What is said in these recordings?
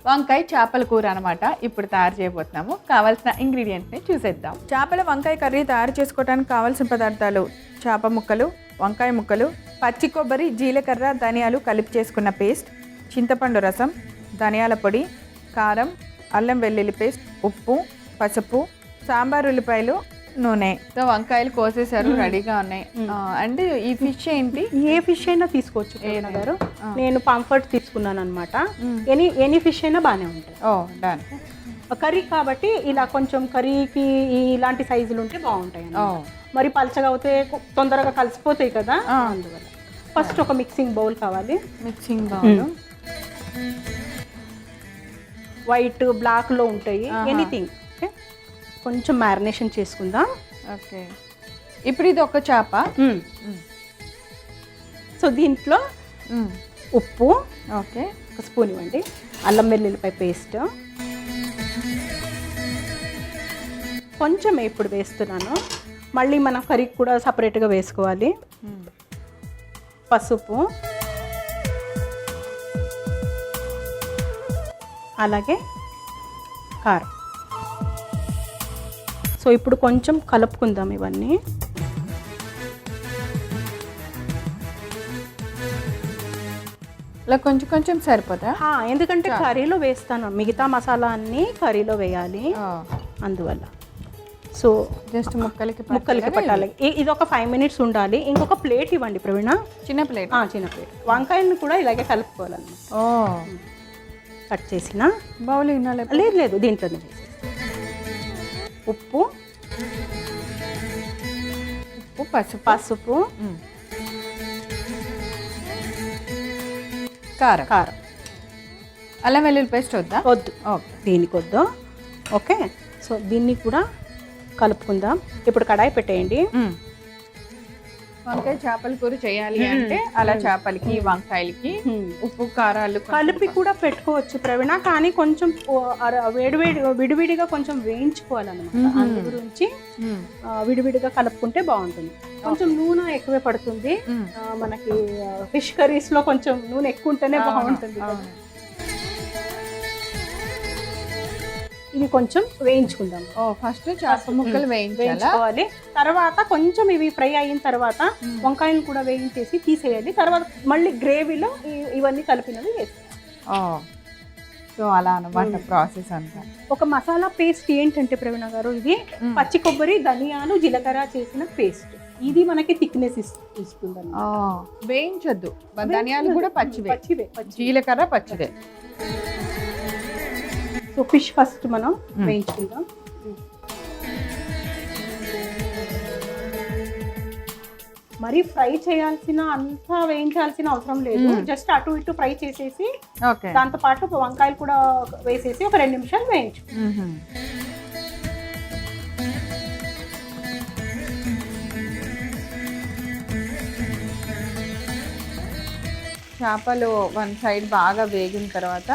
వంకాయ చేపల కూర అనమాట ఇప్పుడు తయారు చేయబోతున్నాము. కావాల్సిన ఇంగ్రీడియంట్స్ని చూసేద్దాం. చేపల వంకాయ కర్రీ తయారు చేసుకోవడానికి కావాల్సిన పదార్థాలు: చేప ముక్కలు, వంకాయ ముక్కలు, పచ్చి కొబ్బరి, జీలకర్ర, ధనియాలు కలిపి చేసుకున్న పేస్ట్, చింతపండు రసం, ధనియాల పొడి, కారం, అల్లం వెల్లుల్లి పేస్ట్, ఉప్పు, పసుపు, సాంబార్ ఉల్లిపాయలు, నూనె. సో వంకాయలు కోసేసారు, రెడీగా ఉన్నాయి. అండ్ ఈ ఫిష్ ఏంటి? ఏ ఫిష్ అయినా తీసుకోవచ్చు గారు. నేను పాంఫర్ట్ తీసుకున్నాను అనమాట. ఎనీ ఫిష్ అయినా బాగానే ఉంటాయి. డన్. కర్రీ కాబట్టి ఇలా కొంచెం కర్రీకి ఇలాంటి సైజులు ఉంటే బాగుంటాయి. మరి పలచగా అవుతే తొందరగా కలిసిపోతాయి కదా, అందువల్ల ఫస్ట్ ఒక మిక్సింగ్ బౌల్ కావాలి. మిక్సింగ్ బౌల్ వైట్ బ్లాక్లో ఉంటాయి, ఎనీథింగ్. ఓకే, కొంచెం మ్యారినేషన్ చేసుకుందాం. ఓకే, ఇప్పుడు ఇది ఒక చేప. సో దీంట్లో ఉప్పు, ఓకే, ఒక స్పూన్ ఇవ్వండి. అల్లం వెల్లుల్లిపాయ పేస్ట్ కొంచెం ఇప్పుడు వేస్తున్నాను. మళ్ళీ మనం కర్రీకి కూడా సపరేట్గా వేసుకోవాలి. పసుపు, అలాగే కారం. సో ఇప్పుడు కొంచెం కలుపుకుందాం ఇవన్నీ. ఇలా కొంచెం కొంచెం సరిపోతా, ఎందుకంటే కర్రీలో వేస్తాను, మిగతా మసాలా అన్నీ కర్రీలో వేయాలి, అందువల్ల. సో జస్ట్ ముక్కలకి పట్టాలి. ఇది ఒక 5 minutes ఉండాలి. ఇంకొక ప్లేట్ ఇవ్వండి ప్రవీణ. చిన్న ప్లేట్. చిన్న ప్లేట్. వంకాయలను కూడా ఇలాగే కలుపుకోవాలన్నమాట. కట్ చేసిన బౌల్ లేదు దీంట్లోనే. ఉప్పు, పసుపు, కారం. అల్లం వెల్లుల్లి పేస్ట్ వద్దా? వద్దు, దీనికి వద్దు. ఓకే, సో దీన్ని కూడా కలుపుకుందాం. ఇప్పుడు కడాయి పెట్టేయండి. వంకాయ చేపల కూర చేయాలి అంటే అలా చేపలకి వంకాయలకి ఉప్పు కారాలు కలిపి కూడా పెట్టుకోవచ్చు ప్రవీణ, కానీ కొంచెం విడివిడిగా కొంచెం వేయించుకోవాలన్నమాట. అందు గురించి విడివిడిగా కలుపుకుంటే బాగుంటుంది. కొంచెం నూనె ఎక్కువే పడుతుంది మనకి. ఫిష్ కర్రీస్ లో కొంచెం నూనె ఎక్కువ ఉంటేనే బాగుంటుంది. ఇవి కొంచెం వేయించుకుందాం. ఫస్ట్ చేప ముక్కలు వేయించుకోవాలి. తర్వాత కొంచెం ఇవి ఫ్రై అయిన తర్వాత వంకాయలు కూడా వేయించేసి తీసేయాలి. తర్వాత మళ్ళీ గ్రేవీలో ఇవన్నీ కలిపినవి వేస్తాం. సో అలా అన్నమాట ప్రాసెస్ అంతా. ఒక మసాలా పేస్ట్ ఏంటంటే ప్రవీణ గారు, ఇది పచ్చి కొబ్బరి, ధనియాలు, జీలకర్ర చేసిన పేస్ట్. ఇది మనకి థిక్నెస్ ఇస్తుంది. వేయించొద్దు, ధనియాలు కూడా పచ్చివే, జీలకర్ర పచ్చివే. సో ఫిష్ ఫస్ట్ మనం వేయించుకుందాం. మరి ఫ్రై చేయాల్సిన అంతా వేయించాల్సిన అవసరం లేదు. జస్ట్ అటు ఇటు ఫ్రై చేసేసి దాంతో పాటు వంకాయలు కూడా వేసేసి ఒక 2 నిమిషాలు వేయించు. చేపలు వన్ సైడ్ బాగా వేగిన తర్వాత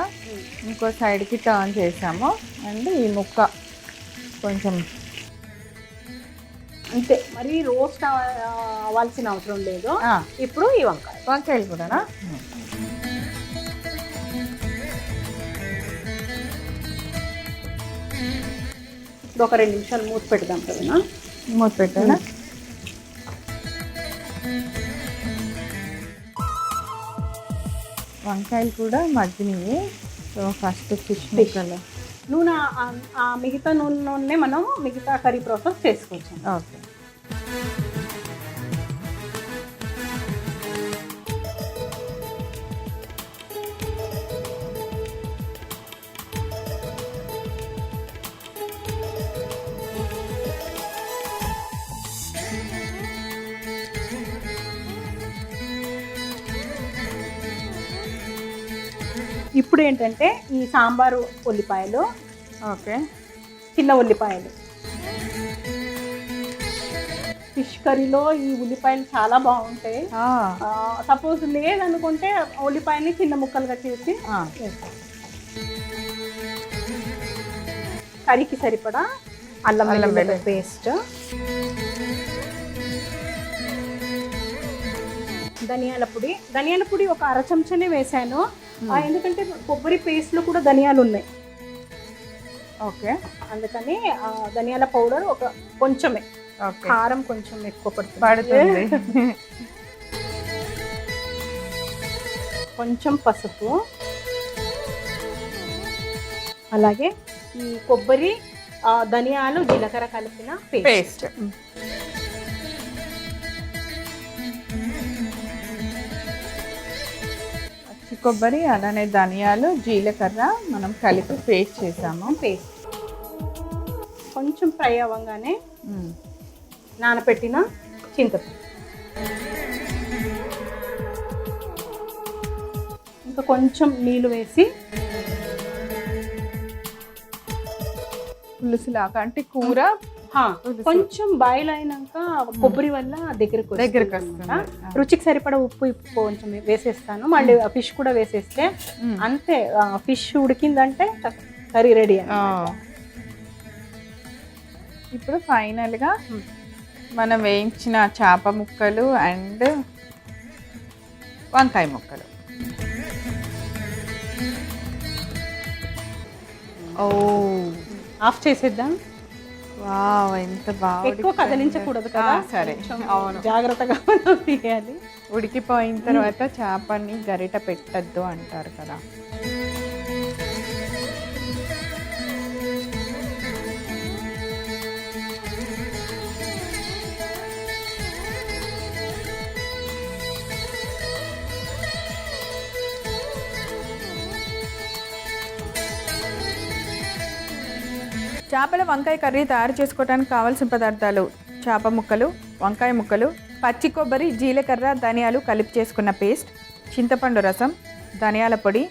ఇంకో సైడ్కి టర్న్ చేసాము. అండ్ ఈ ముక్క కొంచెం అంతే, మరి రోస్ట్ అవ్వాల్సిన అవసరం లేదు. ఇప్పుడు ఈ వంకాయలు కూడా ఇప్పుడు ఒక 2 నిమిషాలు మూత పెడదాం కదా. మూత పెట్టాలా? వంకాయలు కూడా మగ్గినవి. సో ఫస్ట్ ఫిష్ ముక్కలు నూనె, మిగతా నూనె మనం మిగతా కర్రీ ప్రాసెస్ చేసుకోవచ్చు. ఓకే, ఇప్పుడు ఏంటంటే ఈ సాంబారు ఉల్లిపాయలు, ఓకే, చిన్న ఉల్లిపాయలు. ఫిష్ కర్రీలో ఈ ఉల్లిపాయలు చాలా బాగుంటాయి. సపోజ్ లేదనుకుంటే ఉల్లిపాయని చిన్న ముక్కలుగా చేసి కర్రీకి సరిపడా అల్లం వెల్లుల్లి పేస్ట్, ధనియాల పొడి ఒక 1/2 చెంచానే వేసాను. ఎందుకంటే కొబ్బరి పేస్ట్ లో కూడా ధనియాలు ఉన్నాయి, ఓకే. అందుకని ధనియాల పౌడర్ ఒక కొంచెమే, ఓకే. కారం కొంచెం ఎక్కువ పడుతుంది. కొంచెం పసుపు, అలాగే ఈ కొబ్బరి ధనియాలు జీలకర్ర కలిపిన పేస్ట్. పచ్చి కొబ్బరి అలానే ధనియాలు జీలకర్ర మనం కలిపి పేస్ట్ చేసాము. పేస్ట్ కొంచెం ఫ్రై అవ్వగానే నానబెట్టిన చింతపండు, ఇంకా కొంచెం నీళ్ళు వేసి పులుసులాగా, అంటే కూర కొంచెం బాయిల్ అయినాక కొబ్బరి వల్ల దగ్గరకు వస్తుంది. రుచికి సరిపడా ఉప్పు కొంచెం వేసేస్తాను, మళ్ళీ ఫిష్ కూడా వేసేస్తే అంతే. ఫిష్ ఉడికిందంటే కర్రీ రెడీ. ఇప్పుడు ఫైనల్గా మనం వేయించిన చేప ముక్కలు అండ్ వంకాయ ముక్కలు. ఆఫ్ చేసేద్దాం. వావ్, ఎంత బాగా. ఎక్కువ కదిలించకూడదు కదా, సరే. అవును, జాగ్రత్తగా తీయాలి. ఉడికిపోయిన తర్వాత చేపని గరిట పెట్టద్దు అంటారు కదా. చేపల వంకాయ కర్రీ తయారు చేసుకోవడానికి కావాల్సిన పదార్థాలు: చేప ముక్కలు, వంకాయ ముక్కలు, పచ్చి కొబ్బరి, జీలకర్ర, ధనియాలు కలిపి చేసుకున్న పేస్ట్, చింతపండు రసం, ధనియాల పొడి,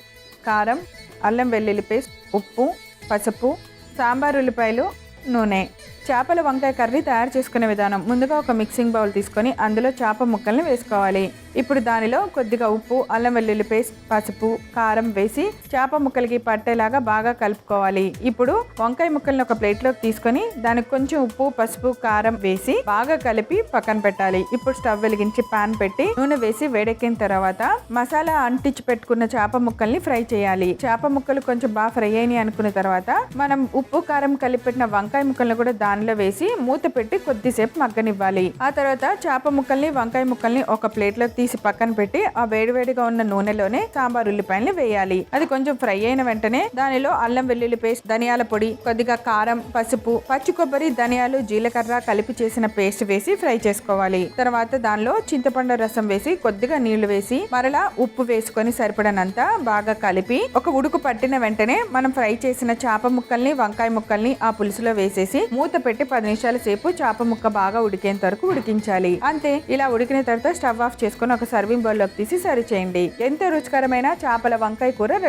కారం, అల్లం వెల్లుల్లి పేస్ట్, ఉప్పు, పసుపు, సాంబార్ ఉల్లిపాయలు, నూనె. చేపల వంకాయ కర్రీ తయారు చేసుకునే విధానం: ముందుగా ఒక మిక్సింగ్ బౌల్ తీసుకొని అందులో చేప ముక్కల్ని వేసుకోవాలి. ఇప్పుడు దానిలో కొద్దిగా ఉప్పు, అల్లం వెల్లుల్లి పేస్ట్, పసుపు, కారం వేసి చేప ముక్కలకి పట్టేలాగా బాగా కలుపుకోవాలి. ఇప్పుడు వంకాయ ముక్కల్ని ఒక ప్లేట్లోకి తీసుకొని దానికి కొంచెం ఉప్పు, పసుపు, కారం వేసి బాగా కలిపి పక్కన పెట్టాలి. ఇప్పుడు స్టవ్ వెలిగించి పాన్ పెట్టి నూనె వేసి వేడెక్కిన తర్వాత మసాలా అంటించి పెట్టుకున్న చేప ముక్కల్ని ఫ్రై చేయాలి. చేప ముక్కలు కొంచెం బాగా ఫ్రై అయినాయి అనుకున్న తర్వాత మనం ఉప్పు, కారం కలిపి పెట్టిన వంకాయ ముక్కల్ని కూడా దానిలో వేసి మూత పెట్టి కొద్దిసేపు మగ్గనివ్వాలి. ఆ తర్వాత చేప ముక్కల్ని, వంకాయ ముక్కల్ని ఒక ప్లేట్లో తీసి పక్కన పెట్టి ఆ వేడివేడిగా ఉన్న నూనెలోనే సాంబార్ ఉల్లిపాయల్ని వేయాలి. అది కొంచెం ఫ్రై అయిన వెంటనే దానిలో అల్లం వెల్లుల్లి పేస్ట్, ధనియాల పొడి, కొద్దిగా కారం, పసుపు, పచ్చి కొబ్బరి, ధనియాలు, జీలకర్ర కలిపి చేసిన పేస్ట్ వేసి ఫ్రై చేసుకోవాలి. తర్వాత దానిలో చింతపండు రసం వేసి కొద్దిగా నీళ్లు వేసి మరలా ఉప్పు వేసుకొని సరిపడనంత బాగా కలిపి ఒక ఉడుకు పట్టిన వెంటనే మనం ఫ్రై చేసిన చేప ముక్కల్ని, వంకాయ ముక్కల్ని ఆ పులుసులో వేసేసి మూత పెట్టి 10 నిమిషాల సేపు చేప ముక్క బాగా ఉడికేంత వరకు ఉడికించాలి. అంతే. ఇలా ఉడికిన తర్వాత స్టవ్ ఆఫ్ చేసుకొని ఒక సర్వింగ్ బౌల్ లోకి తీసి సర్వ్ చేయండి. ఎంతో రుచికరమైన చేపల వంకాయ కూర రెడీ.